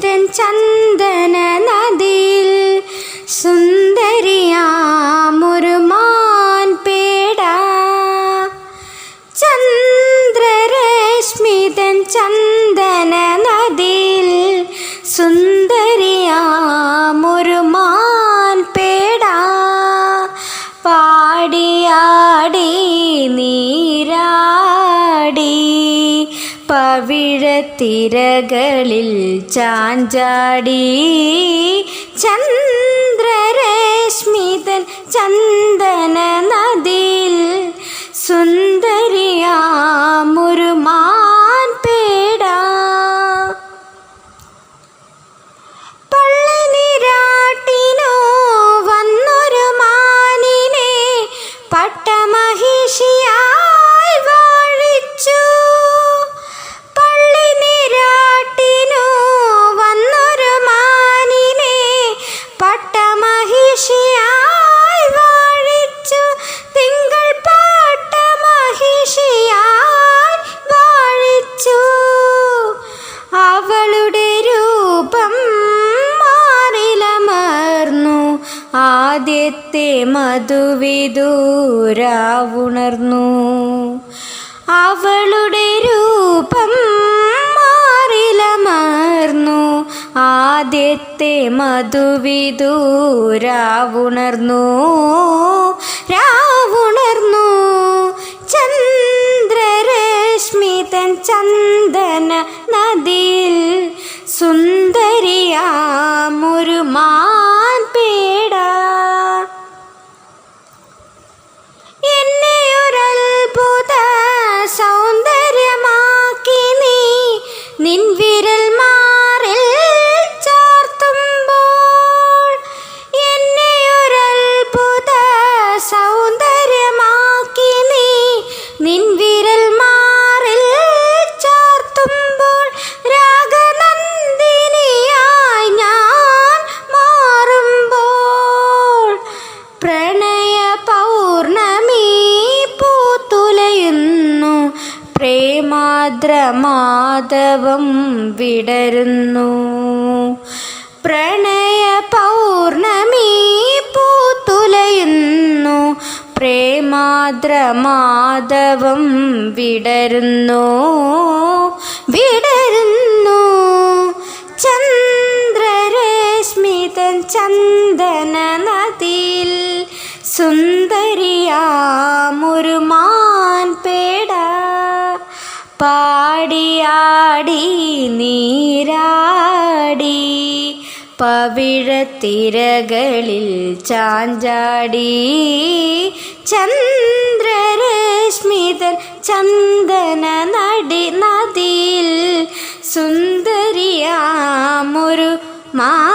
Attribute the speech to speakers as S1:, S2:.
S1: തൻ ചന്ദന നദിയിൽ സുന്ദരിയാമൊരു മാൻപേട. ചന്ദ്രരശ്മി തൻ ചന്ദന നദിയിൽ സുന്ദരിയാമൊരു മാൻപേട. പാടിയാടി നീരാടി പവിഴത്തിരകളിൽ ചാഞ്ചാടി. ചന്ദ്രരശ്മി തൻ ചന്ദന നദിയിൽ സുന്ദരിയാമൊരു മാൻപേട. പള്ളിനിരാട്ടിനോ വന്നൊരു മാനിനെ പട്ടമഹിഷിയായി വാഴിച്ചു. പള്ളിനിരാട്ടിനോ വന്നൊരു മാനിനെ പട്ടമഹിഷിയായി വാഴിച്ചു. തിങ്കൾ പട്ടമഹിഷിയായി വാഴിച്ചു. അവളുടെ രൂപം മാറിലമർന്നു. ആദ്യത്തെ മധുവിദൂരാവുണർന്നു. അവളുടെ രൂപം മാറിലമർന്നു. ആദ്യത്തെ മധുവിദൂരാവുണർന്നു. രാവുണർന്നു. ചന്ദ്രരശ്മി തൻ ചന്ദന നദിയിൽ സുന്ദരിയാമൊരു മാൻപേട. എന്നെയൊരത്ഭുത സൗന്ദര്യമാക്കി നീ നിൻ വിരൽ മാറിൽ ചാർത്തുമ്പോൾ. എന്നെയൊരത്ഭുത സൗന്ദര്യമാക്കി നീ നിൻ വിരൽ മാറിൽ ചാർത്തുമ്പോൾ. രാഗനന്ദിനിയായി ഞാൻ മാറുമ്പോൾ. പ്രണയ പൗർണമി പൂത്തുലയുന്നു. പ്രേമാദ്രമാധവം വിടരുന്നു. പ്രണയ പൗർണമി പൂത്തുലയുന്നു. പ്രേമാദ്രമാധവം വിടരുന്നു. വിടരുന്നു. ചന്ദ്രരശ്മി തൻ ചന്ദന നദിയിൽ സുന്ദരിയാമൊരു മാൻപേട. പാടിയാടി നീരാടി പവിഴത്തിരകളിൽ ചാഞ്ചാടി. ചന്ദ്രരശ്മി തൻ ചന്ദന നദിയിൽ സുന്ദരിയാമൊരു മാ